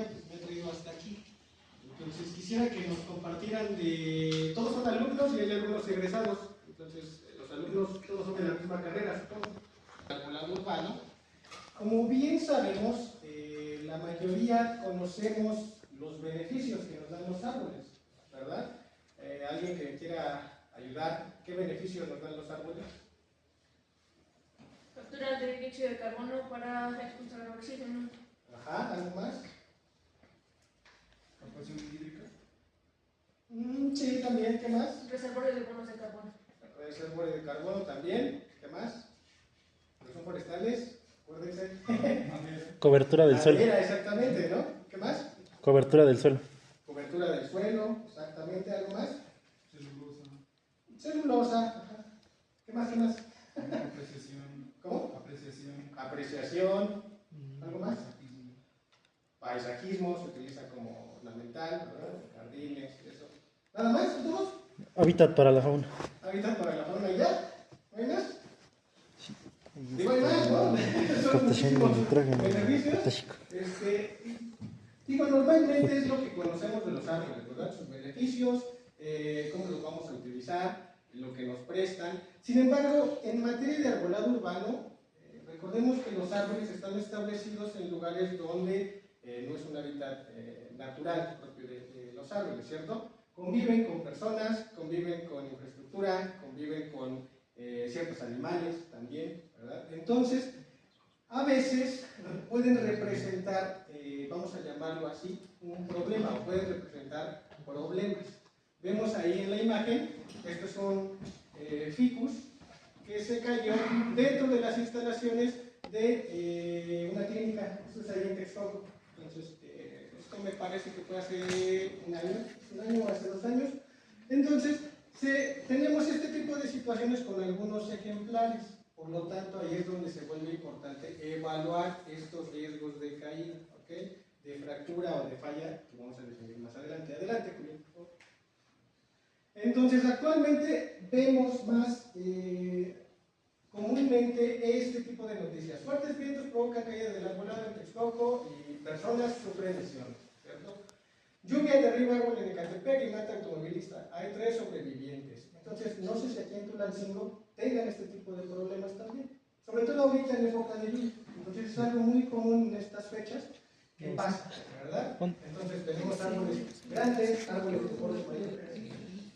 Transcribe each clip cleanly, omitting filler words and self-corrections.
pues me he traído hasta aquí. Entonces quisiera que nos compartieran de... Todos son alumnos y hay algunos egresados. Entonces los alumnos todos son de la misma carrera, supongo. Arbolado urbano. Como bien sabemos, la mayoría conocemos los beneficios que nos dan los árboles, ¿verdad? ¿Alguien que quiera ayudar? ¿Qué beneficios nos dan los árboles? Captura de dióxido de carbono para expulsar el oxígeno. Ajá, ¿algo más? ¿Captación hídrica? Sí, también, ¿qué más? Reservorios de bonos de carbono. Reservorios de carbono también, ¿qué más? Protección forestales, acuérdense. Cobertura del suelo. Madera, exactamente, ¿no? ¿Qué más? Cobertura del suelo. Cobertura del suelo, exactamente, ¿algo más? Celulosa. Celulosa, ajá. ¿Qué más, qué más? Apreciación. ¿Cómo? Apreciación. Apreciación, ¿algo más? Paisajismo. Paisajismo se utiliza como ornamental, ¿verdad? Jardines, eso. ¿Nada más? ¿Dos? Hábitat para la fauna. Hábitat para la fauna y ya. ¿No hay más? Digo, hay más, ¿no? Son Captación de muchísimos nitrógeno beneficios. potásico. Digo, normalmente es lo que conocemos de los árboles, ¿verdad? Sus beneficios, cómo los vamos a utilizar, lo que nos prestan. Sin embargo, en materia de arbolado urbano, recordemos que los árboles están establecidos en lugares donde no es un hábitat natural propio de los árboles, ¿cierto? Conviven con personas, conviven con infraestructura, conviven con ciertos animales también, ¿verdad? Entonces, a veces pueden representar, vamos a llamarlo así, un problema, o pueden representar problemas. Vemos ahí en la imagen, estos son ficus que se cayó dentro de las instalaciones de una clínica, esto es ahí en Texcoco. Entonces, esto me parece que fue hace un año o hace 2 años. Entonces, tenemos este tipo de situaciones con algunos ejemplares. Por lo tanto, ahí es donde se vuelve importante evaluar estos riesgos de caída, ¿ok? De fractura o de falla, que vamos a definir más adelante. Adelante, Julián, por favor. Entonces, actualmente vemos más comúnmente este tipo de noticias. Fuertes vientos provocan caída del arbolado en Texcoco y personas sufren lesiones, ¿cierto? Lluvia derriba árbol en Ecatepec y mata automovilista. Hay 3 sobrevivientes. Entonces, no sé si aquí en Tulancingo tengan este tipo de problemas también. Sobre todo ahorita en época de lluvia. Entonces, es algo muy común en estas fechas que pasa, ¿verdad? Entonces, tenemos árboles grandes, árboles de poros mayores,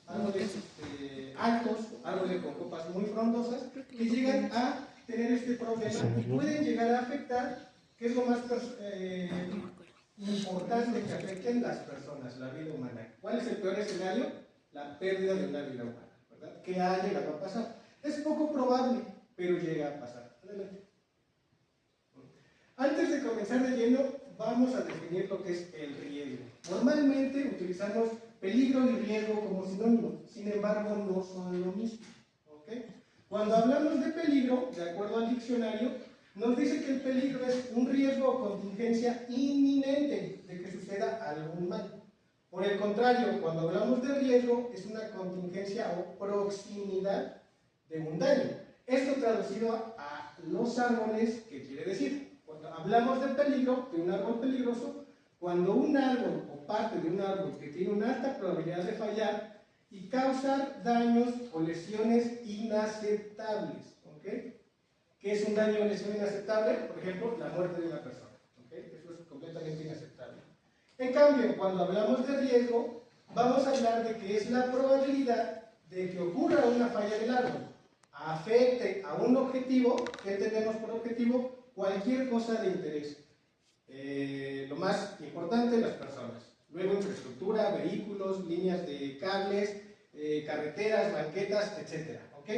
árboles altos, árboles con copas muy frondosas, que llegan a tener este problema y pueden llegar a afectar, que es lo más importante, que afecten las personas, la vida humana. ¿Cuál es el peor escenario? La pérdida de una vida humana, ¿verdad? Que ha llegado a pasar. Es poco probable, pero llega a pasar. Adelante. Antes de comenzar de lleno, vamos a definir lo que es el riesgo. Normalmente utilizamos peligro y riesgo como sinónimos, sin embargo no son lo mismo, ¿ok? Cuando hablamos de peligro, de acuerdo al diccionario, nos dice que el peligro es un riesgo o contingencia inminente de que suceda algún mal. Por el contrario, cuando hablamos de riesgo, es una contingencia o proximidad de un daño. Esto traducido a los árboles, ¿qué quiere decir? Cuando hablamos de peligro, de un árbol peligroso, cuando un árbol o parte de un árbol que tiene una alta probabilidad de fallar y causar daños o lesiones inaceptables, ¿ok? ¿Qué es un daño o lesión inaceptable? Por ejemplo, la muerte de una persona, ¿ok? Eso es completamente inaceptable. En cambio, cuando hablamos de riesgo, vamos a hablar de que es la probabilidad de que ocurra una falla del árbol, afecte a un objetivo, que tenemos por objetivo cualquier cosa de interés. Lo más importante, las personas. Luego infraestructura, vehículos, líneas de cables, carreteras, banquetas, etc. ¿Ok?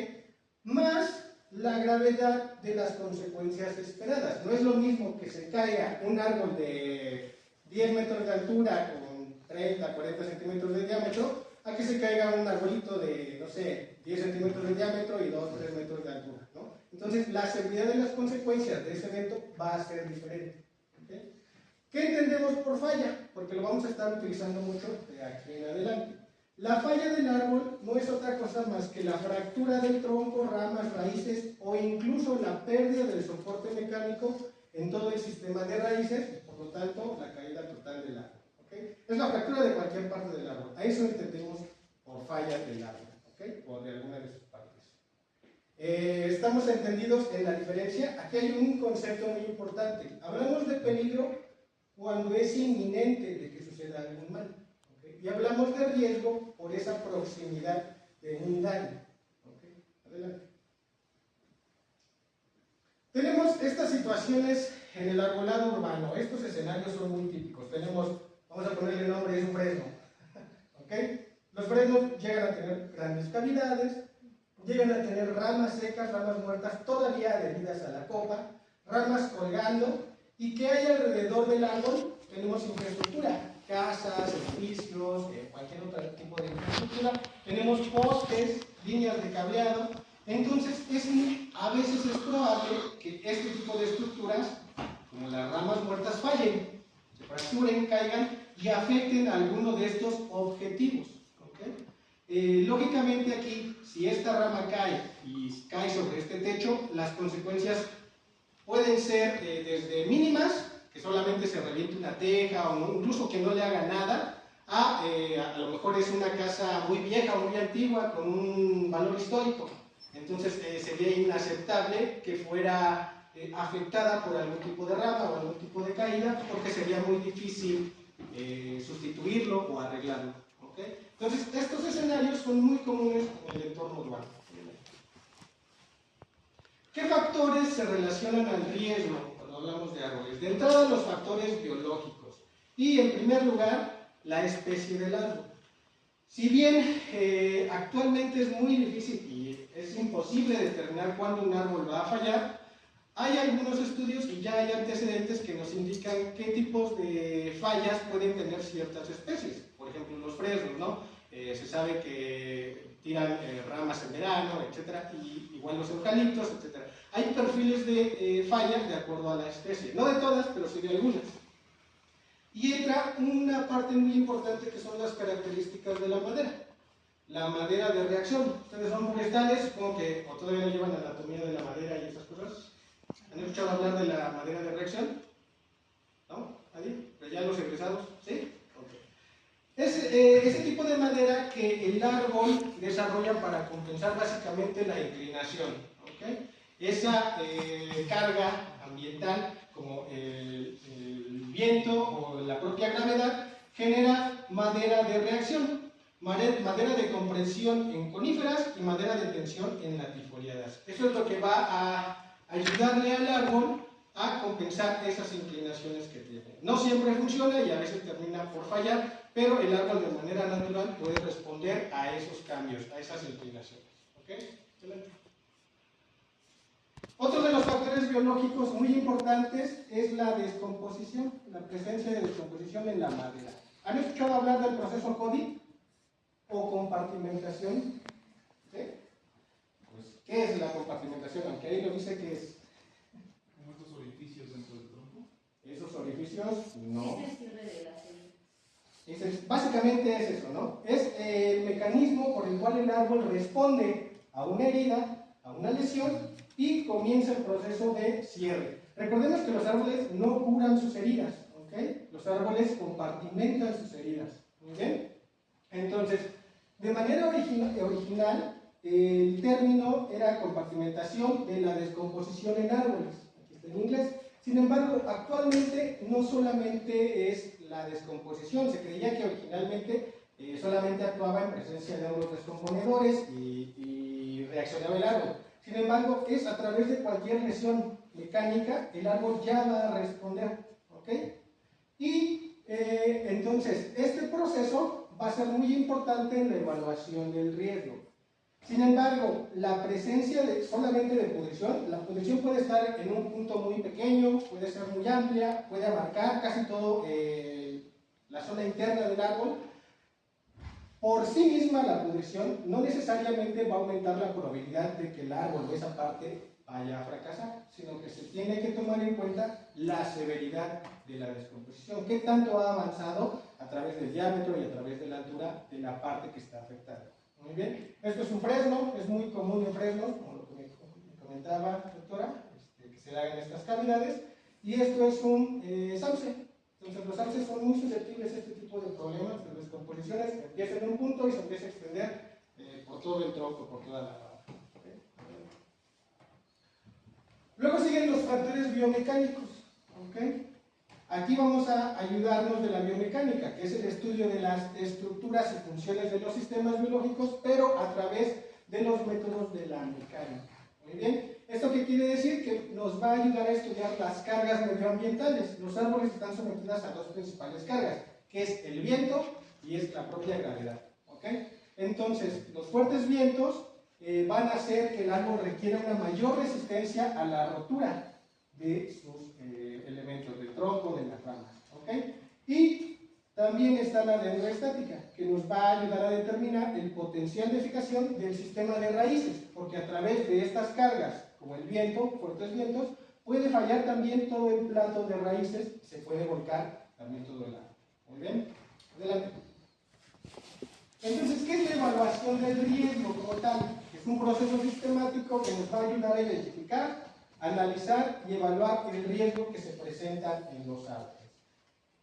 Más la gravedad de las consecuencias esperadas. No es lo mismo que se caiga un árbol de 10 metros de altura con 30, 40 centímetros de diámetro, a que se caiga un arbolito de, no sé, 10 centímetros de diámetro y 2, 3 metros de altura, ¿no? Entonces, la severidad de las consecuencias de ese evento va a ser diferente. ¿Okay? ¿Qué entendemos por falla? Porque lo vamos a estar utilizando mucho de aquí en adelante. La falla del árbol no es otra cosa más que la fractura del tronco, ramas, raíces o incluso la pérdida del soporte mecánico en todo el sistema de raíces y por lo tanto la caída total Es la fractura de cualquier parte del árbol. A eso entendemos por falla del árbol, ¿ok? O de alguna de sus partes. Estamos entendidos en la diferencia. Aquí hay un concepto muy importante. Hablamos de peligro cuando es inminente de que suceda algún mal, ¿ok? Y hablamos de riesgo por esa proximidad de un daño, ¿ok? Adelante. Tenemos estas situaciones en el arbolado urbano. Estos escenarios son muy típicos. Tenemos, vamos a ponerle nombre, es un fresno, ¿ok? Los fresnos llegan a tener grandes cavidades, llegan a tener ramas secas, ramas muertas todavía adheridas a la copa, ramas colgando, y que hay alrededor del árbol. Tenemos infraestructura, casas, edificios, cualquier otro tipo de infraestructura. Tenemos postes, líneas de cableado. Entonces, a veces es probable que este tipo de estructuras, como las ramas muertas, fallen, se fracturen, caigan y afecten a alguno de estos objetivos, ¿okay? Lógicamente aquí, si esta rama cae y cae sobre este techo, las consecuencias pueden ser desde mínimas, que solamente se reviente una teja, o no, incluso que no le haga nada, a lo mejor es una casa muy vieja o muy antigua con un valor histórico. Entonces sería inaceptable que fuera afectada por algún tipo de rama o algún tipo de caída, porque sería muy difícil sustituirlo o arreglarlo, ¿okay? Entonces estos escenarios son muy comunes en el entorno urbano. ¿Qué factores se relacionan al riesgo cuando hablamos de árboles? De entrada, los factores biológicos. Y en primer lugar, la especie del árbol. Si bien actualmente es muy difícil y es imposible determinar cuándo un árbol va a fallar, hay algunos estudios y ya hay antecedentes que nos indican qué tipos de fallas pueden tener ciertas especies. Por ejemplo, los fresnos, ¿no? Se sabe que tiran ramas en verano, etcétera, y igual los eucaliptos, etcétera. Hay perfiles de fallas de acuerdo a la especie, no de todas, pero sí de algunas. Y entra una parte muy importante que son las características de la madera. La madera de reacción. Ustedes son forestales, supongo que o todavía no llevan anatomía de la madera y esas cosas. ¿Han escuchado hablar de la madera de reacción? ¿No? ¿Nadie? ¿Pero ya los egresados? ¿Sí? Es ese tipo de madera que el árbol desarrolla para compensar básicamente la inclinación, ¿okay? Esa carga ambiental, como el viento o la propia gravedad, genera madera de reacción, madera de compresión en coníferas y madera de tensión en latifoliadas. Eso es lo que va a ayudarle al árbol a compensar esas inclinaciones que tiene. No siempre funciona y a veces termina por fallar, pero el árbol de manera natural puede responder a esos cambios, a esas inclinaciones. ¿Okay? Otro de los factores biológicos muy importantes es la descomposición, la presencia de descomposición en la madera. ¿Han escuchado hablar del proceso CODI o compartimentación? ¿Sí? Pues, ¿qué es la compartimentación? Aunque ahí lo dice que es. ¿Como estos orificios dentro del tronco? Esos orificios, no. Es Básicamente es eso, ¿no? Es el mecanismo por el cual el árbol responde a una herida, a una lesión, y comienza el proceso de cierre. Recordemos que los árboles no curan sus heridas, ¿ok? Los árboles compartimentan sus heridas, ¿muy bien? Entonces, de manera original, el término era compartimentación de la descomposición en árboles, aquí está en inglés. Sin embargo, actualmente no solamente es la descomposición, se creía que originalmente solamente actuaba en presencia de unos descomponedores y reaccionaba el árbol. Sin embargo, es a través de cualquier lesión mecánica, el árbol ya va a responder, ¿ok? Y entonces, este proceso va a ser muy importante en la evaluación del riesgo. Sin embargo, la presencia solamente de pudrición, la pudrición puede estar en un punto muy pequeño, puede ser muy amplia, puede abarcar casi todo la zona interna del árbol. Por sí misma la pudrición no necesariamente va a aumentar la probabilidad de que el árbol o esa parte vaya a fracasar, sino que se tiene que tomar en cuenta la severidad de la descomposición, qué tanto ha avanzado a través del diámetro y a través de la altura de la parte que está afectada. Muy bien, esto es un fresno, es muy común en fresnos, como lo que me comentaba doctora, que se da en estas cavidades, y esto es un sauce. Entonces los sauces son muy susceptibles a este tipo de problemas. composiciones empieza en un punto y se empieza a extender por todo el tronco, por toda la rama. ¿Okay? Luego siguen los factores biomecánicos. ¿Okay? Aquí vamos a ayudarnos de la biomecánica, que es el estudio de las estructuras y funciones de los sistemas biológicos, pero a través de los métodos de la mecánica. Muy bien, ¿esto qué quiere decir? Que nos va a ayudar a estudiar las cargas medioambientales. Los árboles están sometidos a dos principales cargas, que es el viento y es la propia gravedad. ¿Okay? Entonces, los fuertes vientos van a hacer que el árbol requiera una mayor resistencia a la rotura de sus elementos, del tronco, de las ramas. ¿Okay? Y también está la dendroestática, que nos va a ayudar a determinar el potencial de eficacia del sistema de raíces, porque a través de estas cargas, como el viento, fuertes vientos, puede fallar también todo el plato de raíces, se puede volcar también todo el árbol. Muy bien, adelante. Entonces, ¿qué es la evaluación del riesgo como tal? Es un proceso sistemático que nos va a ayudar a identificar, analizar y evaluar el riesgo que se presenta en los árboles.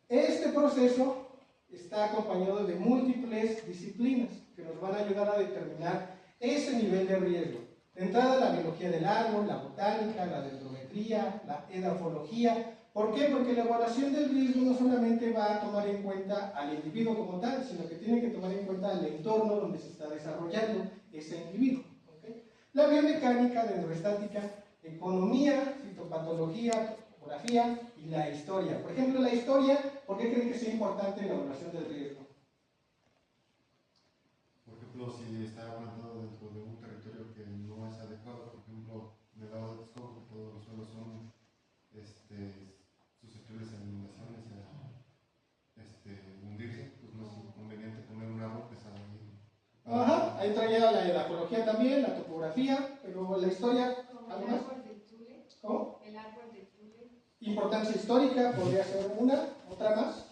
Este proceso está acompañado de múltiples disciplinas que nos van a ayudar a determinar ese nivel de riesgo. De entrada, la biología del árbol, la botánica, la dendrometría, la edafología. ¿Por qué? Porque la evaluación del riesgo no solamente va a tomar en cuenta al individuo como tal, sino que tiene que tomar en cuenta el entorno donde se está desarrollando ese individuo. ¿Okay? La biomecánica, dendroestática, economía, fitopatología, topografía y la historia. Por ejemplo, la historia, ¿por qué creen que sea importante en la evaluación del riesgo? Por ejemplo, si está plantado dentro de un territorio que no es adecuado, por ejemplo, en el lado de Texcoco, que todos los suelos son susceptibles a inundaciones, a hundirse, pues no es conveniente poner un árbol que sale ahí. Ajá, ahí traía la edafología también, la topografía, pero la historia, ¿algo más? ¿Cómo? El árbol de Tule. Importancia histórica, podría ser una, otra más.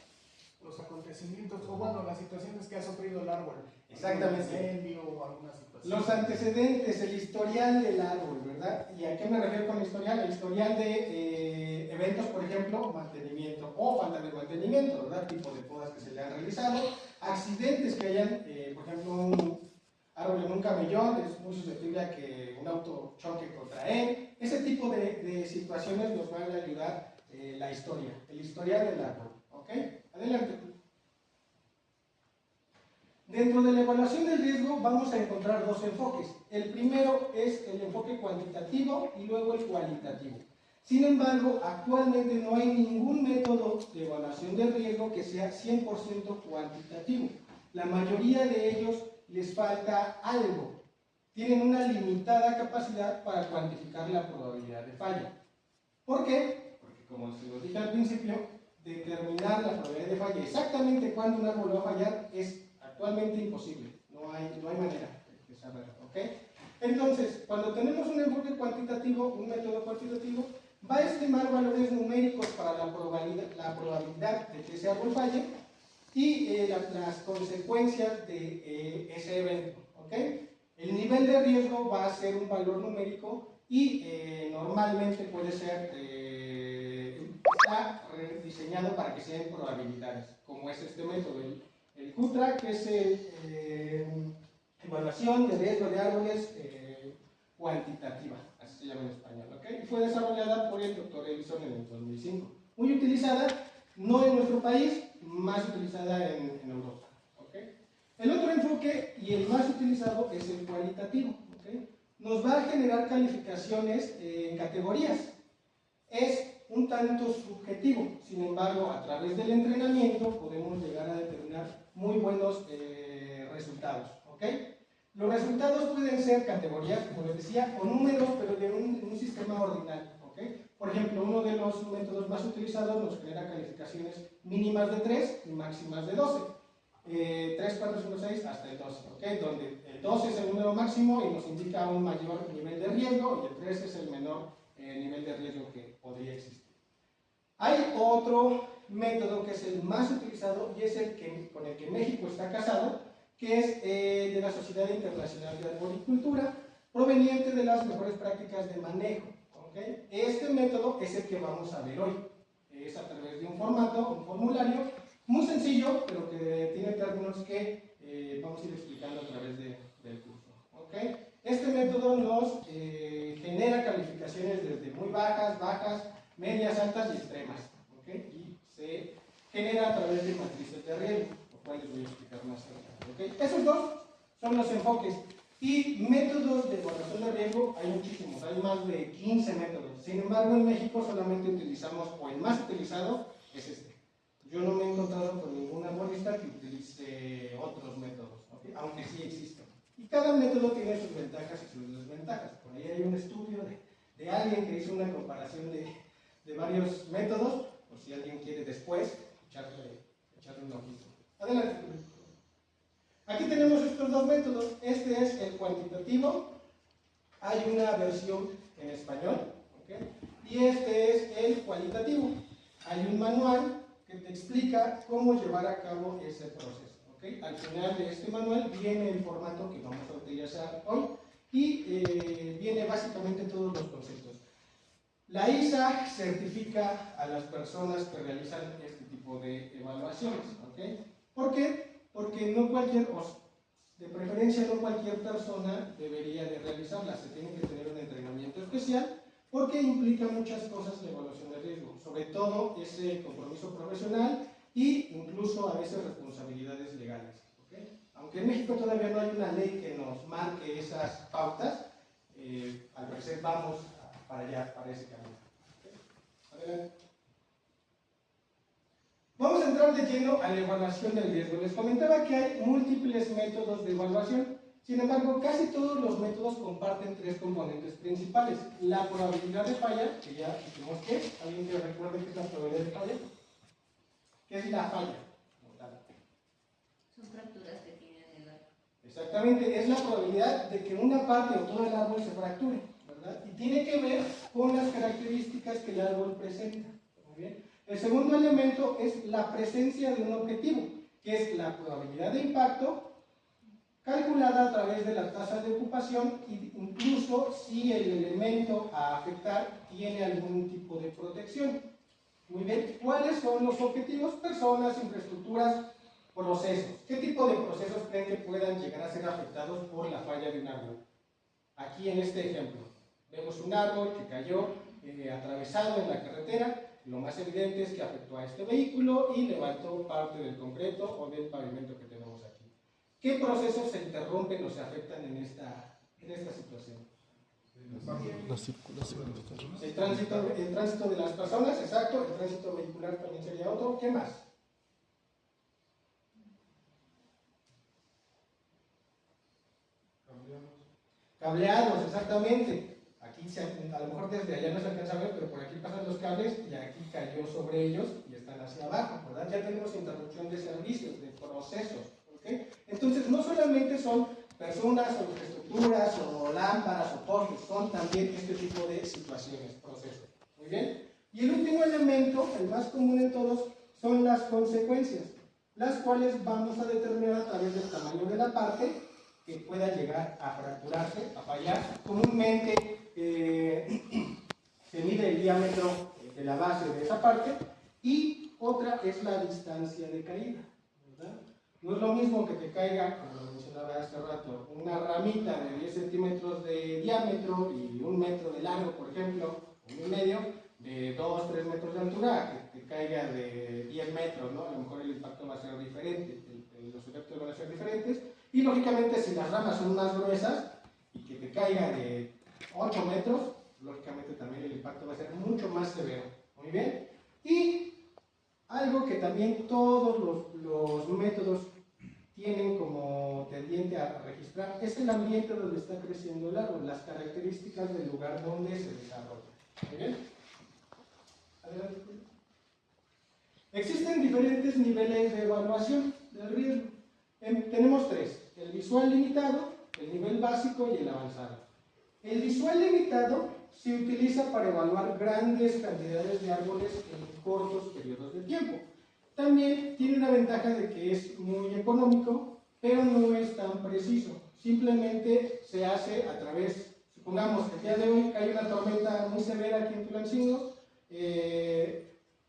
Los acontecimientos, o bueno, las situaciones que ha sufrido el árbol. Exactamente. Un incendio o alguna situación. Los antecedentes, el historial del árbol, ¿verdad? ¿Y a qué me refiero con historial? El historial de eventos, por ejemplo, mantenimiento o falta de mantenimiento, ¿verdad? Tipo de podas que se le han realizado, accidentes que hayan, por ejemplo, un árbol en un camellón es muy susceptible a que un auto choque contra él. Ese tipo de situaciones nos van a ayudar la historia, el historial del árbol. ¿Ok? Adelante. Dentro de la evaluación del riesgo vamos a encontrar dos enfoques. El primero es el enfoque cuantitativo y luego el cualitativo. Sin embargo, actualmente no hay ningún método de evaluación del riesgo que sea 100% cuantitativo. La mayoría de ellos les falta algo. Tienen una limitada capacidad para cuantificar la probabilidad de falla. ¿Por qué? Porque como se lo dije al principio, determinar la probabilidad de falla exactamente cuándo un árbol va a fallar es actualmente imposible. No hay manera de saberlo. ¿Okay? Entonces, cuando tenemos un enfoque cuantitativo, un método cuantitativo, va a estimar valores numéricos para la probabilidad de que ese árbol falle y las consecuencias de ese evento. ¿Okay? El nivel de riesgo va a ser un valor numérico y normalmente puede ser, está diseñado para que sean probabilidades, como es este método, el CUTRA, que es evaluación de riesgo de árboles cuantitativa, así se llama en español. ¿Okay? Y fue desarrollada por el Dr. Ellison en el 2005. Muy utilizada, no en nuestro país, más utilizada en Europa. ¿Okay? El otro enfoque y el más utilizado es el cualitativo. ¿Okay? Nos va a generar calificaciones en categorías. Es un tanto subjetivo, sin embargo, a través del entrenamiento podemos llegar a determinar muy buenos resultados. ¿Okay? Los resultados pueden ser categorías, como les decía, o números, pero de un sistema ordinal. ¿Okay? Por ejemplo, uno de los métodos más utilizados nos genera calificaciones mínimas de 3 y máximas de 12. 3, 4, 5, 6 hasta el 12, ¿okay? Donde el 12 es el número máximo y nos indica un mayor nivel de riesgo y el 3 es el menor nivel de riesgo que podría existir. Hay otro método que es el más utilizado y es el que, con el que México está casado, que es de la Sociedad Internacional de Arboricultura, proveniente de las mejores prácticas de manejo. ¿Okay? Este método es el que vamos a ver hoy. Es a través de un formato, un formulario muy sencillo, pero que tiene términos que vamos a ir explicando a través del curso. ¿Okay? Este método nos genera calificaciones desde muy bajas, medias, altas y extremas. ¿Okay? Y se genera a través de matrices de riesgo, lo cual les voy a explicar más adelante. ¿Okay? Esos dos son los enfoques. Y métodos de evaluación de riesgo hay muchísimos, hay más de 15 métodos. Sin embargo, en México solamente utilizamos, o el más utilizado es este. Yo no me he encontrado con ningún arborista que utilice otros métodos, ¿okay? Aunque sí existen. Y cada método tiene sus ventajas y sus desventajas. Por ahí hay un estudio de alguien que hizo una comparación de varios métodos, por si alguien quiere después echarle un ojito. Adelante. Aquí tenemos estos dos métodos. Este es el cuantitativo. Hay una versión en español, ¿okay? Y este es el cualitativo. Hay un manual que te explica cómo llevar a cabo ese proceso, ¿okay? Al final de este manual viene el formato que vamos a utilizar hoy y viene básicamente todos los conceptos. La ISA certifica a las personas que realizan este tipo de evaluaciones, ¿okay? ¿Por qué? Porque no cualquier, de preferencia no cualquier persona debería de realizarla, se tiene que tener un entrenamiento especial porque implica muchas cosas la evaluación de riesgo, sobre todo ese compromiso profesional e incluso a veces responsabilidades legales. ¿Okay? Aunque en México todavía no hay una ley que nos marque esas pautas, al parecer vamos para allá, para ese camino. ¿Okay? Adelante. Vamos a entrar de lleno a la evaluación del riesgo. Les comentaba que hay múltiples métodos de evaluación. Sin embargo, casi todos los métodos comparten tres componentes principales. La probabilidad de falla, que ya dijimos que es. ¿Alguien que recuerde qué es la probabilidad de falla? ¿Qué es la falla? Son fracturas que tienen el árbol. Exactamente, es la probabilidad de que una parte o todo el árbol se fracture, ¿verdad? Y tiene que ver con las características que el árbol presenta. Muy bien. El segundo elemento es la presencia de un objetivo, que es la probabilidad de impacto calculada a través de la tasa de ocupación e incluso si el elemento a afectar tiene algún tipo de protección. Muy bien, ¿cuáles son los objetivos? Personas, infraestructuras, procesos. ¿Qué tipo de procesos creen que puedan llegar a ser afectados por la falla de un árbol? Aquí en este ejemplo, vemos un árbol que cayó atravesado en la carretera. Lo más evidente es que afectó a este vehículo y levantó parte del concreto o del pavimento que tenemos aquí. ¿Qué procesos se interrumpen o se afectan en esta situación? La circulación. El tránsito de las personas, exacto. El tránsito vehicular también sería otro. ¿Qué más? Cableados, exactamente. Aquí a lo mejor desde allá no se alcanza a ver, pero por aquí pasan los cables y aquí cayó sobre ellos y están hacia abajo, ¿verdad? Ya tenemos interrupción de servicios, de procesos, ¿ok? Entonces no solamente son personas o infraestructuras o lámparas o postes, son también este tipo de situaciones, procesos. Muy bien. Y el último elemento, el más común en todos, son las consecuencias, las cuales vamos a determinar a través del tamaño de la parte que pueda llegar a fracturarse, a fallar. Comúnmente se mide el diámetro de la base de esa parte y otra es la distancia de caída, ¿verdad? No es lo mismo que te caiga, como lo mencionaba hace rato, una ramita de 10 centímetros de diámetro y 1 metro de largo, por ejemplo, 1,5, de 2-3 metros de altura, que te caiga de 10 metros, ¿no? A lo mejor el impacto va a ser diferente, los efectos van a ser diferentes. Y lógicamente si las ramas son más gruesas y que te caiga de 8 metros, lógicamente también el impacto va a ser mucho más severo. Muy bien. Y algo que también todos los métodos tienen como tendiente a registrar es el ambiente donde está creciendo el árbol, las características del lugar donde se desarrolla. Muy bien. Adelante. Existen diferentes niveles de evaluación del riesgo. Tenemos tres: el visual limitado, el nivel básico y el avanzado. El visual limitado se utiliza para evaluar grandes cantidades de árboles en cortos periodos de tiempo. También tiene una ventaja de que es muy económico, pero no es tan preciso. Simplemente se hace a través, supongamos que el día de hoy hay una tormenta muy severa aquí en Tulancingo,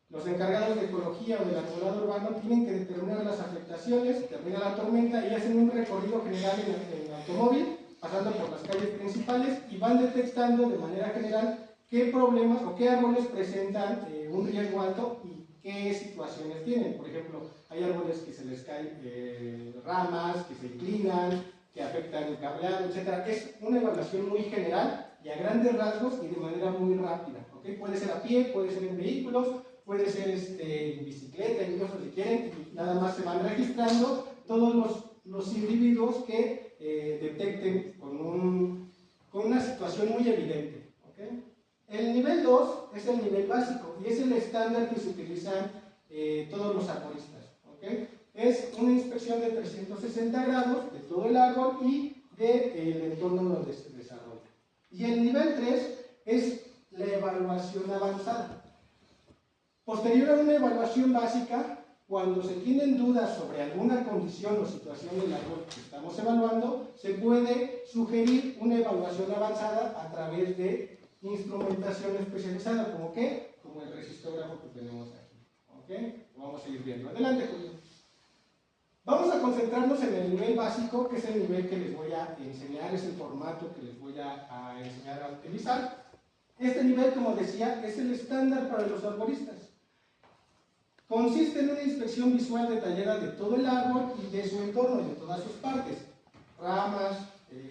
los encargados de ecología o del arbolado urbano tienen que determinar las precipitaciones, termina la tormenta y hacen un recorrido general en automóvil, pasando por las calles principales y van detectando de manera general qué problemas o qué árboles presentan un riesgo alto y qué situaciones tienen. Por ejemplo, hay árboles que se les caen ramas, que se inclinan, que afectan el cableado, etc. Es una evaluación muy general y a grandes rasgos y de manera muy rápida. ¿Okay? Puede ser a pie, puede ser en vehículos, puede ser en bicicleta, incluso si quieren, y nada más se van registrando todos los individuos que detecten con una situación muy evidente. ¿Okay? El nivel 2 es el nivel básico y es el estándar que se utilizan todos los arboristas. ¿Okay? Es una inspección de 360 grados de todo el árbol y del entorno donde se desarrolla. Y el nivel 3 es la evaluación avanzada. Posterior a una evaluación básica, cuando se tienen dudas sobre alguna condición o situación del árbol que estamos evaluando, se puede sugerir una evaluación avanzada a través de instrumentación especializada, ¿como qué? Como el resistógrafo que tenemos aquí. ¿Okay? Vamos a ir viendo. Adelante, Julio. Vamos a concentrarnos en el nivel básico, que es el nivel que les voy a enseñar, es el formato que les voy a enseñar a utilizar. Este nivel, como decía, es el estándar para los arboristas. Consiste en una inspección visual detallada de todo el árbol y de su entorno, de todas sus partes. Ramas,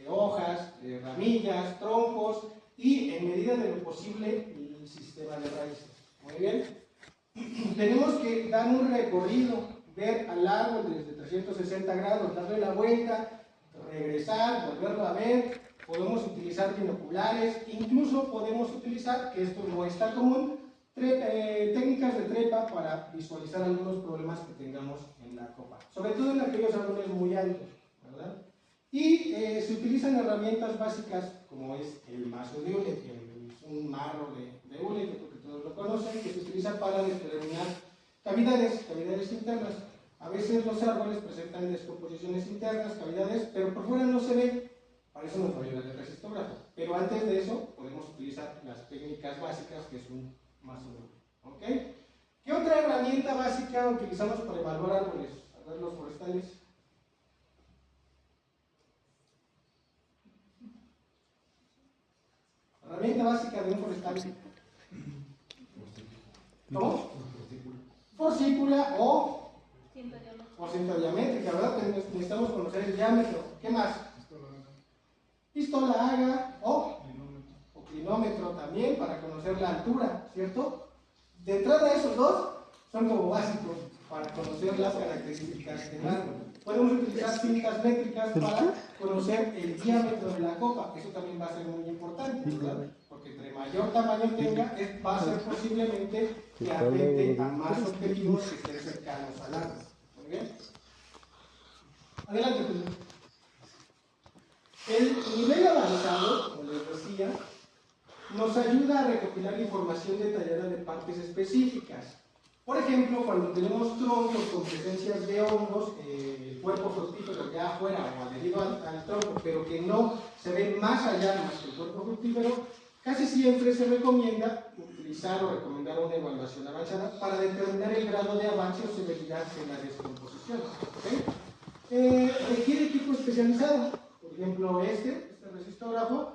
hojas, ramillas, troncos y, en medida de lo posible, el sistema de raíces. Muy bien. Tenemos que dar un recorrido, ver al árbol desde 360 grados, darle la vuelta, regresar, volverlo a ver. Podemos utilizar binoculares, incluso podemos utilizar, que esto no es tan común, técnicas de trepa para visualizar algunos problemas que tengamos en la copa, sobre todo en aquellos árboles muy altos, ¿verdad? Y se utilizan herramientas básicas como es el mazo de hule, que es un marro de hule, que creo que todos lo conocen, que se utiliza para determinar cavidades internas. A veces los árboles presentan descomposiciones internas, cavidades, pero por fuera no se ve. Para eso nos va a ayudar el resistógrafo. Pero antes de eso podemos utilizar las técnicas básicas, que es un mazo de hule. ¿Okay? ¿Qué otra herramienta básica utilizamos para evaluar árboles? A ver, los forestales. Herramienta básica de un forestal. ¿Cómo? Forcícula o cinta diamétrica, ¿verdad? Necesitamos conocer el diámetro. ¿Qué más? Pistola haga o clinómetro también para conocer la altura, ¿cierto? De entrada esos dos son como básicos para conocer las características del árbol. Podemos utilizar cintas métricas para conocer el diámetro de la copa. Eso también va a ser muy importante, ¿verdad? Porque entre mayor tamaño tenga, va a ser posiblemente que afecte a más objetivos que estén cercanos al árbol. Muy bien. Adelante, Julio. El nivel avanzado, como les decía, nos ayuda a recopilar información detallada de partes específicas. Por ejemplo, cuando tenemos troncos con presencias de hongos, cuerpo fructífero ya afuera o adherido al tronco, pero que no se ve más allá más que el cuerpo fructífero, casi siempre se recomienda utilizar o recomendar una evaluación avanzada para determinar el grado de avance o severidad de la descomposición. ¿Okay? Requiere equipo especializado. Por ejemplo, este resistógrafo,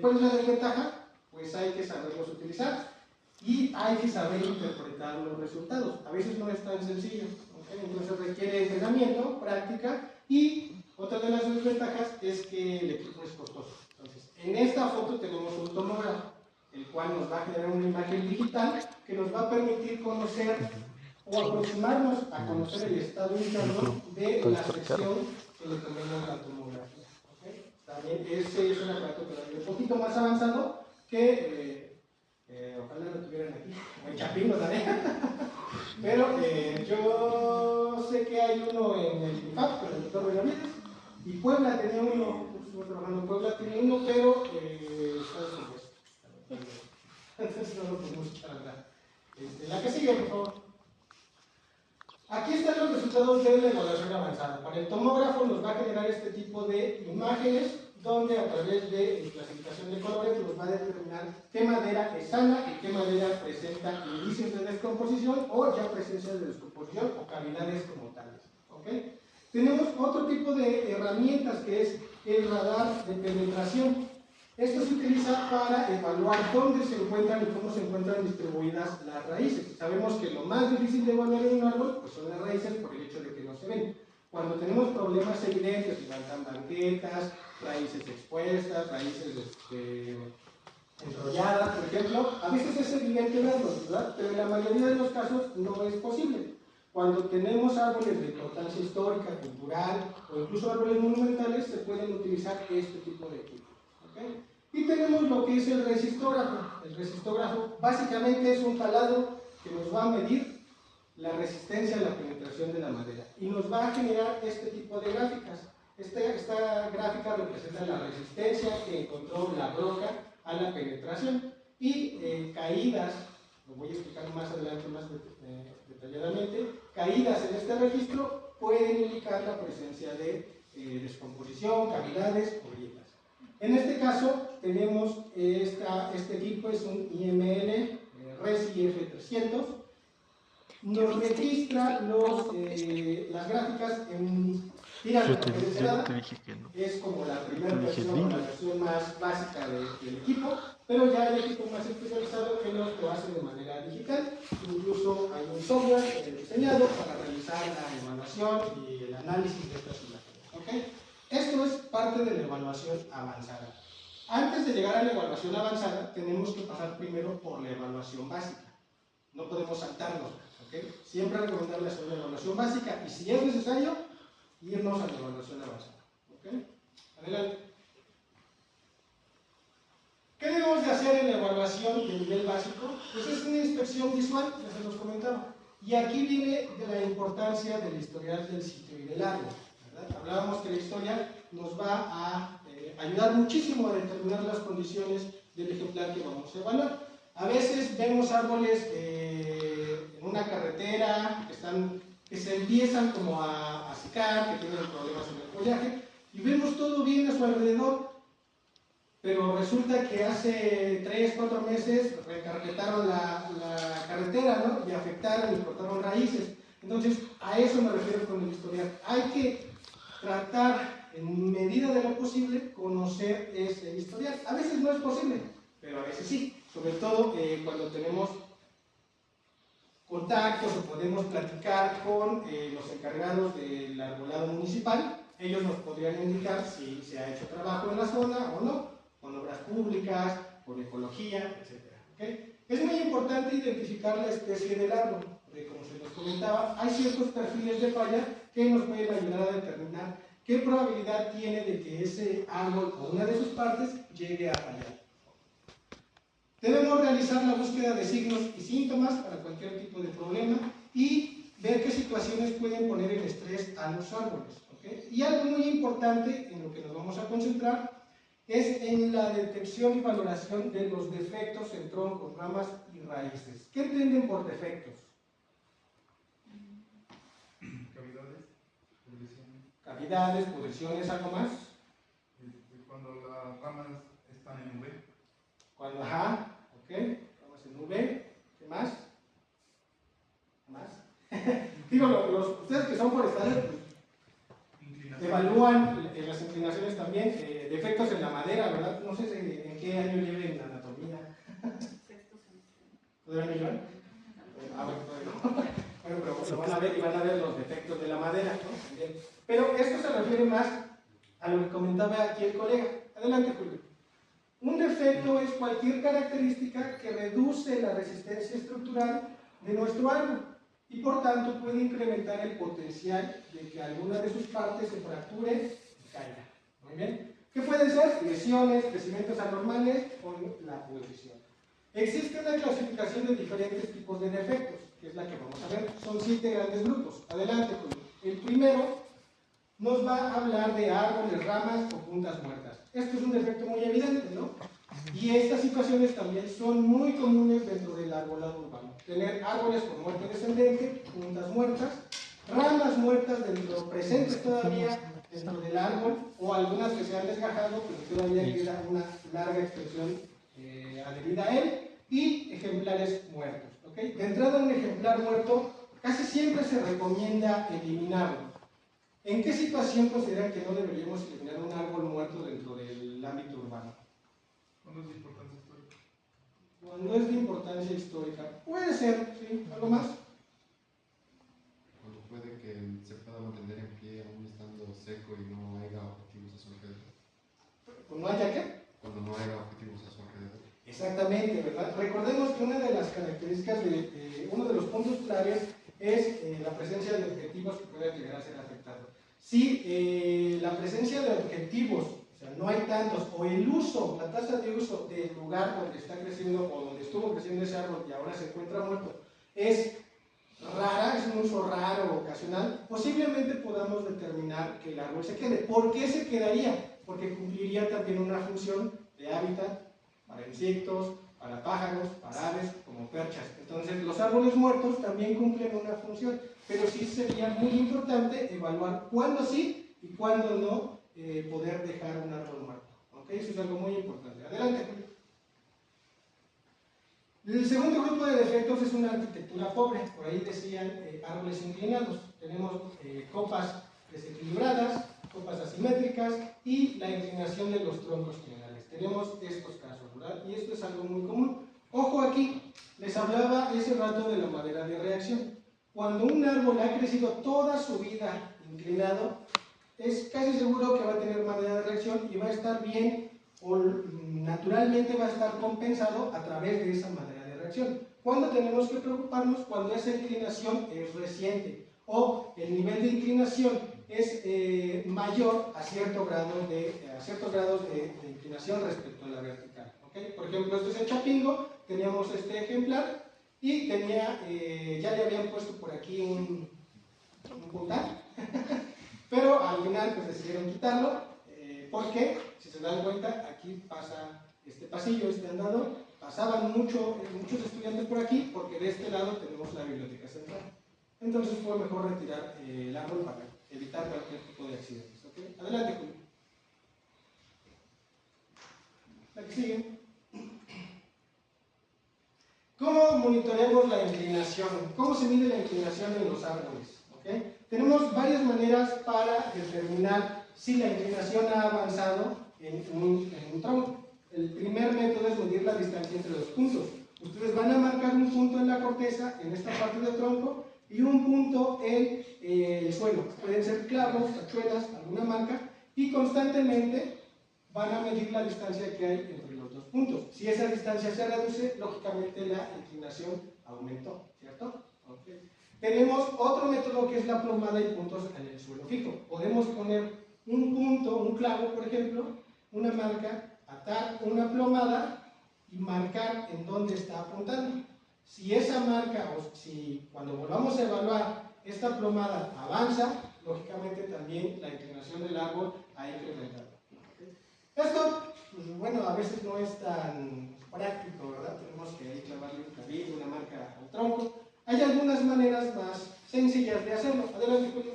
¿cuál es la desventaja? Pues hay que saberlos utilizar y hay que saber interpretar los resultados. A veces no es tan sencillo, ¿okay? Entonces requiere entrenamiento, práctica, y otra de las desventajas es que el equipo es costoso. Entonces, en esta foto tenemos un tomógrafo, el cual nos va a generar una imagen digital que nos va a permitir conocer o aproximarnos a conocer el estado interno de la sección que le tomemos la tomografía. ¿Okay? También ese es un aparato que es un poquito más avanzado que ojalá lo tuvieran aquí, o en Chapingo también. Pero yo sé que hay uno en el INPAP, en el doctor Benavides, y Puebla tenía uno, estuve trabajando en Puebla, tiene uno, pero está descompuesto. Entonces no lo podemos echar a andar. La que sigue, por favor. Aquí están los resultados de la evaluación avanzada. Para el tomógrafo nos va a generar este tipo de imágenes donde a través de clasificación de colores nos va a determinar qué madera es sana y qué madera presenta indicios de descomposición o ya presencia de descomposición o cavidades como tales. ¿Okay? Tenemos otro tipo de herramientas que es el radar de penetración. Esto se utiliza para evaluar dónde se encuentran y cómo se encuentran distribuidas las raíces. Sabemos que lo más difícil de evaluar en un árbol pues son las raíces por el hecho de que no se ven. Cuando tenemos problemas evidentes, levantan banquetas, raíces expuestas, raíces enrolladas, por ejemplo, a veces es evidente verlos, ¿verdad? Pero en la mayoría de los casos no es posible. Cuando tenemos árboles de importancia histórica, cultural o incluso árboles monumentales, se pueden utilizar este tipo de equipos. ¿Okay? Y tenemos lo que es el resistógrafo. El resistógrafo básicamente es un taladro que nos va a medir la resistencia a la penetración de la madera y nos va a generar este tipo de gráficas. Esta gráfica representa la resistencia que encontró la broca a la penetración y caídas, lo voy a explicar más adelante más detalladamente, caídas en este registro pueden indicar la presencia de descomposición, cavidades o grietas. En este caso tenemos este equipo, es un IML RESI F300, nos registra las gráficas en tiras de papel encerada. Es como la primera versión, la versión más básica del equipo, pero ya hay equipo más especializado que lo hace de manera digital. Incluso hay un software diseñado para realizar la evaluación y el análisis de estas imágenes. ¿Okay? Esto es parte de la evaluación avanzada. Antes de llegar a la evaluación avanzada, tenemos que pasar primero por la evaluación básica. No podemos saltarnos. ¿Okay? Siempre recomendable hacer una evaluación básica y si es necesario, irnos a la evaluación avanzada. ¿Okay? Adelante. ¿Qué debemos de hacer en la evaluación de nivel básico? Pues es una inspección visual, ya se los comentaba. Y aquí viene de la importancia del historial del sitio y del árbol. ¿Verdad? Hablábamos que la historia nos va a ayudar muchísimo a determinar las condiciones del ejemplar que vamos a evaluar. A veces vemos árboles en una carretera que se empiezan como a secar, que tienen problemas en el follaje, y vemos todo bien a su alrededor, pero resulta que hace 3 o 4 meses recarpetaron la carretera, ¿no? Y afectaron y cortaron raíces. Entonces, a eso me refiero con el historial. Hay que tratar, en medida de lo posible, conocer ese historial. A veces no es posible, pero a veces sí. Sobre todo cuando tenemos contactos o podemos platicar con los encargados del arbolado municipal, ellos nos podrían indicar si se ha hecho trabajo en la zona o no, con obras públicas, con ecología, etc. ¿Okay? Es muy importante identificar la especie del árbol, porque como se nos comentaba, hay ciertos perfiles de falla que nos pueden ayudar a determinar qué probabilidad tiene de que ese árbol o una de sus partes llegue a fallar. Debemos realizar la búsqueda de signos y síntomas para cualquier tipo de problema y ver qué situaciones pueden poner en estrés a los árboles. ¿Okay? Y algo muy importante en lo que nos vamos a concentrar es en la detección y valoración de los defectos en troncos, ramas y raíces. ¿Qué entienden por defectos? Cavidades, pudriciones, ¿algo más? Cuando las ramas están en V. Cuando, ajá, ok, ramas en V, ¿qué más? ¿Qué más? Digo, ustedes que son forestales, pues, evalúan las inclinaciones también, defectos en la madera, ¿verdad? No sé en qué año lleven anatomía. ¿Todavía no llevan? Ah, bueno, todavía no. Bueno, pero van a ver y van a ver los defectos de la madera, ¿no? También. Pero esto se refiere más a lo que comentaba aquí el colega. Adelante, Julio. Un defecto es cualquier característica que reduce la resistencia estructural de nuestro árbol y por tanto puede incrementar el potencial de que alguna de sus partes se fracture y caiga. Muy bien. ¿Qué pueden ser? Lesiones, crecimientos anormales o la pudrición. Existe una clasificación de diferentes tipos de defectos, que es la que vamos a ver. Son 7 grandes grupos. Adelante, Julio. El primero nos va a hablar de árboles, ramas o puntas muertas. Esto es un defecto muy evidente, ¿no? Y estas situaciones también son muy comunes dentro del arbolado urbano. Tener árboles con muerte descendente, puntas muertas, ramas muertas dentro presentes todavía dentro del árbol, o algunas que se han desgajado, pero todavía queda una larga extensión adherida a él, y ejemplares muertos. ¿Okay? De entrada, un ejemplar muerto casi siempre se recomienda eliminarlo. ¿En qué situación consideran que no deberíamos eliminar un árbol muerto dentro del ámbito urbano? ¿Cuándo es de importancia histórica? Cuando es de importancia histórica. Puede ser, ¿sí? ¿Algo más? Cuando puede que se pueda mantener en pie aún estando seco y no haya objetivos a su alrededor. ¿No haya qué? Cuando no haya objetivos a su alrededor. Exactamente, ¿verdad? Recordemos que una de las características uno de los puntos claves es la presencia de objetivos que puedan llegar a ser afectados. Si la presencia de objetivos, o sea, no hay tantos, o el uso, la tasa de uso del lugar donde está creciendo o donde estuvo creciendo ese árbol y ahora se encuentra muerto, es rara, es un uso raro, ocasional, posiblemente podamos determinar que el árbol se quede. ¿Por qué se quedaría? Porque cumpliría también una función de hábitat para insectos, para pájaros, para aves, como perchas. Entonces, los árboles muertos también cumplen una función, pero sí sería muy importante evaluar cuándo sí y cuándo no poder dejar un árbol muerto. ¿Okay? Eso es algo muy importante. Adelante, Julio. El segundo grupo de defectos es una arquitectura pobre. Por ahí decían árboles inclinados. Tenemos copas desequilibradas, copas asimétricas y la inclinación de los troncos generales. Tenemos estos casos, ¿verdad? Y esto es algo muy común. Ojo aquí, les hablaba ese rato de la madera de reacción. Cuando un árbol ha crecido toda su vida inclinado, es casi seguro que va a tener madera de reacción y va a estar bien, o naturalmente va a estar compensado a través de esa madera de reacción. ¿Cuándo tenemos que preocuparnos? Cuando esa inclinación es reciente o el nivel de inclinación es mayor a ciertos grados de inclinación respecto a la vertical. ¿Okay? Por ejemplo, este es el Chapingo, teníamos este ejemplar y tenía, ya le habían puesto por aquí un puntal, pero al final pues decidieron quitarlo, porque si se dan cuenta, aquí pasa este pasillo, este andador, pasaban muchos estudiantes por aquí, porque de este lado tenemos la biblioteca central. Entonces fue mejor retirar el árbol para evitar cualquier tipo de accidentes. ¿Okay? Adelante, Julio. La que sigue. ¿Cómo monitoreamos la inclinación? ¿Cómo se mide la inclinación en los árboles? ¿Okay? Tenemos varias maneras para determinar si la inclinación ha avanzado en un tronco. El primer método es medir la distancia entre dos puntos. Ustedes van a marcar un punto en la corteza, en esta parte del tronco, y un punto en el suelo. Pueden ser clavos, tachuelas, alguna marca, y constantemente van a medir la distancia que hay entre los dos puntos. Si esa distancia se reduce, lógicamente la inclinación aumentó, ¿cierto? Okay. Tenemos otro método que es la plomada y puntos en el suelo fijo. Podemos poner un punto, un clavo, por ejemplo, una marca, atar una plomada y marcar en dónde está apuntando. Si esa marca, o si cuando volvamos a evaluar esta plomada avanza, lógicamente también la inclinación del árbol ha incrementado. Esto, pues, bueno, a veces no es tan práctico, ¿verdad? Tenemos que clavarle un cabildo, una marca al tronco. Hay algunas maneras más sencillas de hacerlo. Adelante, Julio.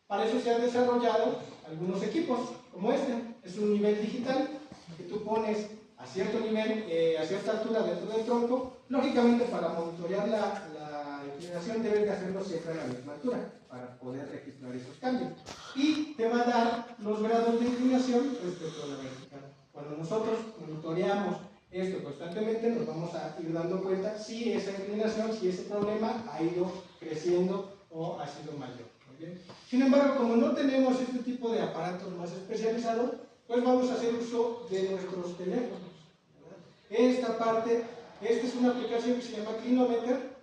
Para eso se han desarrollado algunos equipos, como este. Es un nivel digital que tú pones a cierto nivel, a cierta altura dentro del tronco. Lógicamente, para monitorear la inclinación debes de hacerlo siempre a la misma altura para poder registrar esos cambios. Y te va a dar los grados de inclinación respecto a la vertical. Cuando nosotros monitoreamos esto constantemente, nos vamos a ir dando cuenta si esa inclinación, si ese problema ha ido creciendo o ha sido mayor. ¿Bien? Sin embargo, como no tenemos este tipo de aparatos más especializados, pues vamos a hacer uso de nuestros teléfonos, ¿verdad? Esta es una aplicación que se llama Clinometer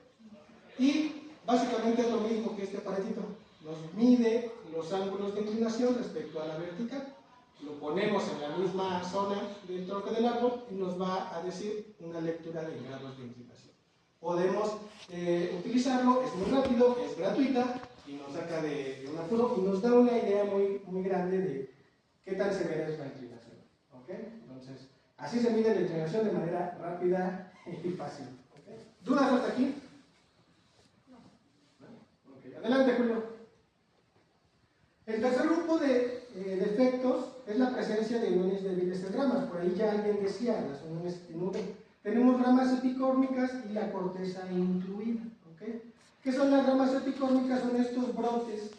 y básicamente es lo mismo que este aparatito. Nos mide los ángulos de inclinación respecto a la vertical. Lo ponemos en la misma zona del tronco del árbol y nos va a decir una lectura de grados de inclinación. Podemos utilizarlo, es muy rápido, es gratuita y nos saca de un apuro y nos da una idea muy, muy grande de qué tan severa es la inclinación. ¿Okay? Entonces, así se mide la inclinación de manera rápida y fácil. ¿Okay? ¿Dudas hasta aquí? No. Okay. Adelante, Julio. El tercer grupo tipo de defectos es la presencia de uniones débiles en ramas. Por ahí ya alguien decía, las uniones en V. Tenemos ramas epicórmicas y la corteza incluida. ¿Okay? ¿Qué son las ramas epicórmicas? Son estos brotes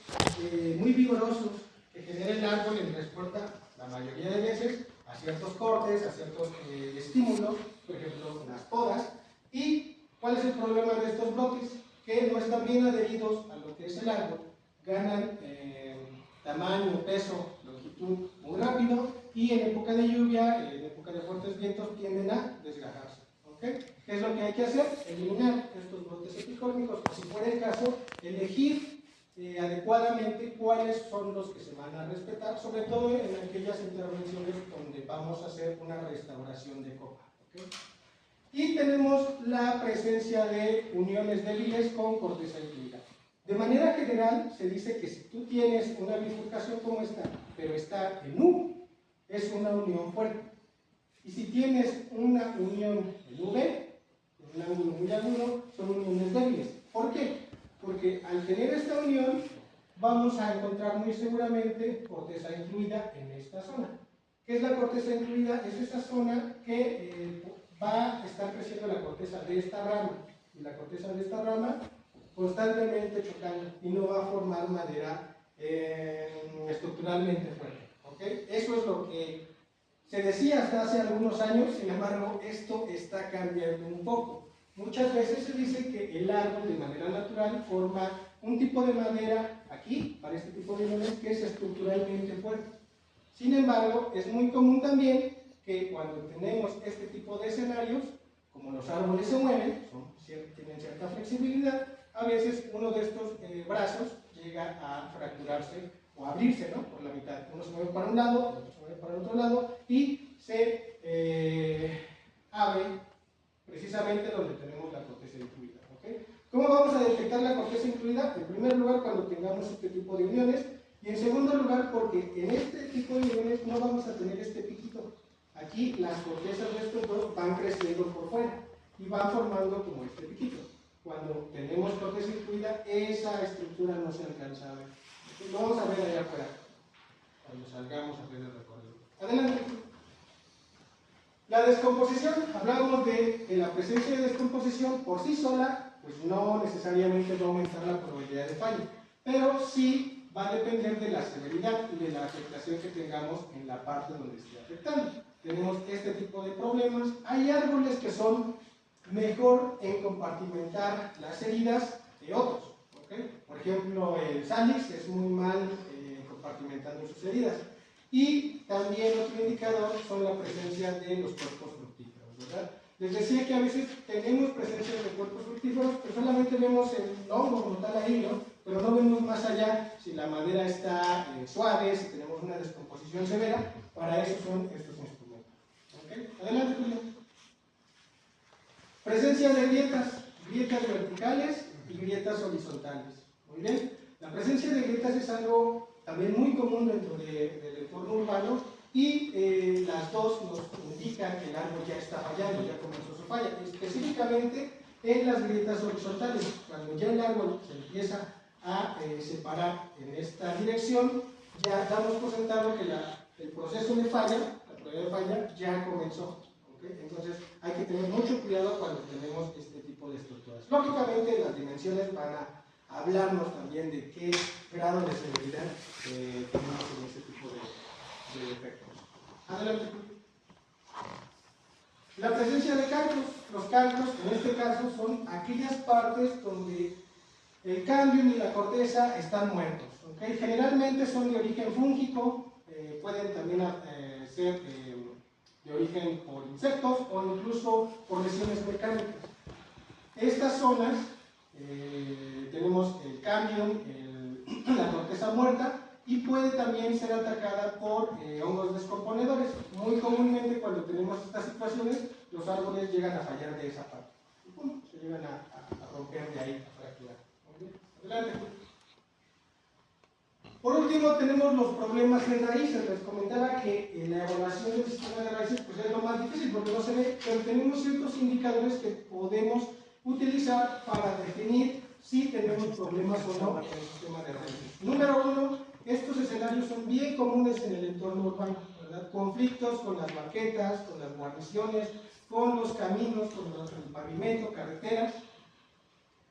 muy vigorosos que genera el árbol en respuesta, la mayoría de veces, a ciertos cortes, a ciertos estímulos, por ejemplo, las podas. ¿Y cuál es el problema de estos brotes? Que no están bien adheridos a lo que es el árbol, ganan tamaño, peso, longitud muy rápido y en época de lluvia, en época de fuertes vientos, tienden a desgajarse. ¿Okay? ¿Qué es lo que hay que hacer? Eliminar estos brotes epicórmicos, o si fuera el caso, elegir adecuadamente cuáles son los que se van a respetar, sobre todo en aquellas intervenciones donde vamos a hacer una restauración de copa. ¿Okay? Y tenemos la presencia de uniones débiles con corteza incluida. De manera general, se dice que si tú tienes una bifurcación como esta, pero está en U, es una unión fuerte. Y si tienes una unión en V, un ángulo muy agudo, son uniones débiles. ¿Por qué? Porque al tener esta unión, vamos a encontrar muy seguramente corteza incluida en esta zona. ¿Qué es la corteza incluida? Es esa zona que va a estar creciendo la corteza de esta rama. Y la corteza de esta rama constantemente chocando y no va a formar madera estructuralmente fuerte. ¿Okay? Eso es lo que se decía hasta hace algunos años, sin embargo, esto está cambiando un poco. Muchas veces se dice que el árbol de manera natural forma un tipo de madera aquí, para este tipo de uniones, que es estructuralmente fuerte. Sin embargo, es muy común también que cuando tenemos este tipo de escenarios, como los árboles se mueven, tienen cierta flexibilidad, a veces uno de estos brazos llega a fracturarse o abrirse, ¿no? Por la mitad. Uno se mueve para un lado, el otro se mueve para el otro lado y se abre precisamente donde tenemos la corteza incluida. ¿Okay? ¿Cómo vamos a detectar la corteza incluida? En primer lugar, cuando tengamos este tipo de uniones, y en segundo lugar, porque en este tipo de uniones no vamos a tener este piquito. Aquí las cortezas de estos dos van creciendo por fuera y van formando como este piquito. Cuando tenemos corteza incluida, esa estructura no se alcanza a ver. Lo vamos a ver allá afuera, cuando salgamos a hacer el recorrido. Adelante. La descomposición, hablamos de la presencia de descomposición por sí sola, pues no necesariamente va a aumentar la probabilidad de fallo, pero sí va a depender de la severidad y de la afectación que tengamos en la parte donde esté afectando. Tenemos este tipo de problemas. Hay árboles que son mejor en compartimentar las heridas que otros. ¿Okay? Por ejemplo, el Salix es muy mal compartimentando sus heridas. Y también otro indicador son la presencia de los cuerpos fructíferos, ¿verdad? Les decía que a veces tenemos presencia de cuerpos fructíferos, pero solamente vemos el hongo como tal ahí, ¿no? Pero no vemos más allá si la madera está suave, si tenemos una descomposición severa. Para eso son estos instrumentos. ¿Okay? Adelante, Julio. Presencia de grietas verticales y grietas horizontales. Muy bien. La presencia de grietas es algo también muy común dentro del entorno urbano y las dos nos indican que el árbol ya está fallando, ya comenzó su falla. Específicamente en las grietas horizontales, cuando ya el árbol se empieza a separar en esta dirección, ya damos por sentado que el proceso de falla, la probabilidad de falla, ya comenzó. ¿Okay? Entonces hay que tener mucho cuidado cuando tenemos este tipo de estructuras. Lógicamente las dimensiones van a hablarnos también de qué grado de severidad tenemos en este tipo de efectos. Adelante. La presencia de cancros. Los cancros, en este caso, son aquellas partes donde el cámbium y la corteza están muertos. ¿Okay? Generalmente son de origen fúngico, pueden también ser de origen por insectos o incluso por lesiones mecánicas. Estas zonas tenemos el cámbium, la corteza muerta y puede también ser atacada por hongos descomponedores. Muy comúnmente cuando tenemos estas situaciones los árboles llegan a fallar de esa parte. Se llegan a romper de ahí, a fracturar. Adelante. Por último tenemos los problemas en raíces. Les comentaba que la evaluación del sistema de raíces pues, es lo más difícil porque no se ve, pero tenemos ciertos indicadores que podemos utilizar para definir si tenemos problemas o no en el sistema de raíces. Número uno, estos escenarios escenarios son bien comunes en el entorno urbano, ¿verdad? Conflictos con las banquetas, con las guarniciones, con los caminos, con el pavimento, carreteras.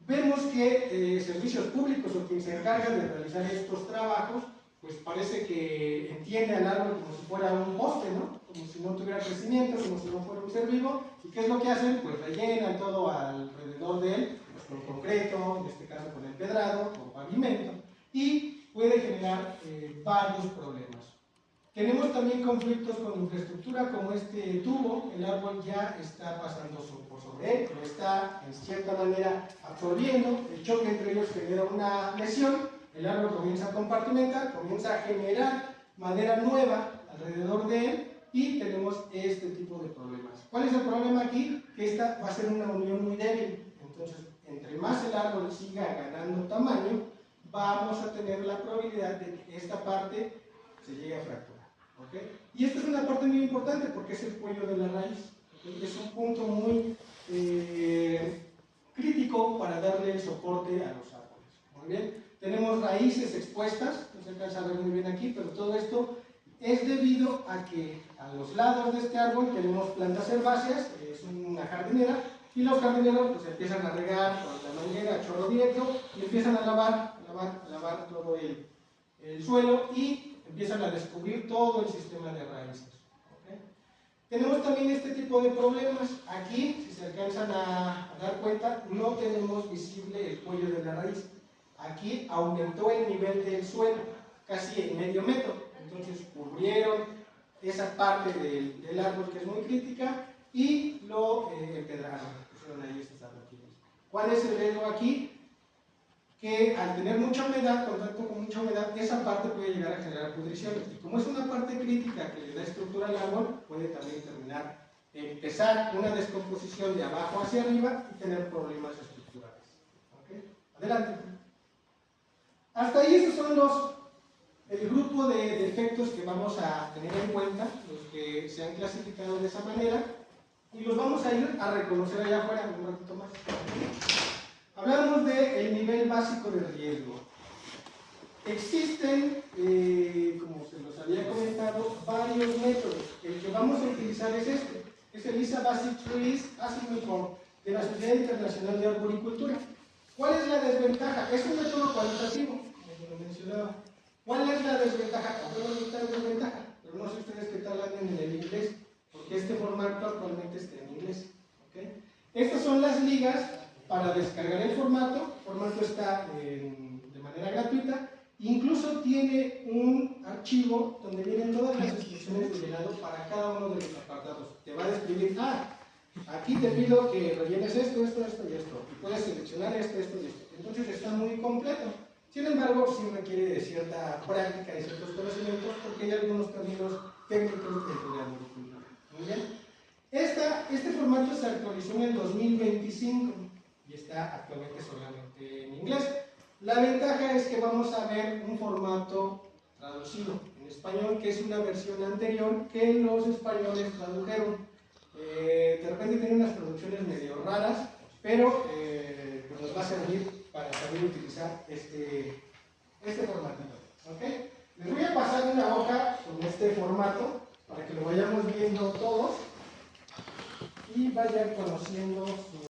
Vemos que servicios públicos o quien se encarga de realizar estos trabajos, pues parece que entiende al árbol como si fuera un poste, ¿no? Como si no tuviera crecimiento, como si no fuera un ser vivo. ¿Y qué es lo que hacen? Pues rellenan todo alrededor de él, pues con concreto, en este caso con empedrado, con pavimento, y puede generar varios problemas. Tenemos también conflictos con infraestructura como este tubo, el árbol ya está pasando por sobre él, lo está en cierta manera absorbiendo, el choque entre ellos genera una lesión, el árbol comienza a compartimentar, comienza a generar madera nueva alrededor de él y tenemos este tipo de problemas. ¿Cuál es el problema aquí? Que esta va a ser una unión muy débil, entonces entre más el árbol siga ganando tamaño, vamos a tener la probabilidad de que esta parte se llegue a fracturar. ¿Okay? Y esta es una parte muy importante porque es el cuello de la raíz. ¿Okay? Es un punto muy crítico para darle el soporte a los árboles. Muy bien. Tenemos raíces expuestas, no se alcanza a ver muy bien aquí, pero todo esto es debido a que a los lados de este árbol tenemos plantas herbáceas, es una jardinera, y los jardineros pues empiezan a regar con la manguera a chorro directo y empiezan a lavar todo el suelo y empiezan a descubrir todo el sistema de raíces. ¿Okay? Tenemos también este tipo de problemas. Aquí, si se alcanzan a dar cuenta, no tenemos visible el cuello de la raíz. Aquí aumentó el nivel del suelo, casi en medio metro. Entonces cubrieron esa parte del árbol que es muy crítica y lo empedraron. Pusieron ahí estas adoquines. ¿Cuál es el riesgo aquí? Que al tener mucha humedad, contacto con mucha humedad, esa parte puede llegar a generar pudriciones. Y como es una parte crítica que le da estructura al árbol, puede también terminar, empezar una descomposición de abajo hacia arriba y tener problemas estructurales. ¿Okay? Adelante. Hasta ahí estos son el grupo de defectos que vamos a tener en cuenta, los que se han clasificado de esa manera, y los vamos a ir a reconocer allá afuera un ratito más. Hablamos del nivel básico de riesgo. Existen, como se los había comentado, varios métodos. El que vamos a utilizar es este. Es el ISA Basic Trees Azimuth de la Sociedad Internacional de Arboricultura. ¿Cuál es la desventaja? Es un método cualitativo, como lo mencionaba. ¿Cuál es la desventaja? Podemos quitar desventaja, pero no sé ustedes qué tal andan en el inglés, porque este formato actualmente está en inglés. ¿Okay? Estas son las ligas para descargar el formato. El formato está de manera gratuita. Incluso tiene un archivo donde vienen todas las instrucciones de llenado para cada uno de los apartados. Te va a describir, aquí te pido que rellenes esto y esto. Y puedes seleccionar esto y esto. Entonces está muy completo. Sin embargo, sí requiere de cierta práctica y ciertos conocimientos porque hay algunos términos técnicos dentro de arboricultura. Muy bien. Este formato se actualizó en el 2025 y está actualmente solamente en inglés. La ventaja es que vamos a ver un formato traducido en español, que es una versión anterior que los españoles tradujeron. De repente tiene unas traducciones medio raras, pero pues nos va a servir para saber utilizar este formatito. ¿Okay? Les voy a pasar una hoja con este formato para que lo vayamos viendo todos y vayan conociendo su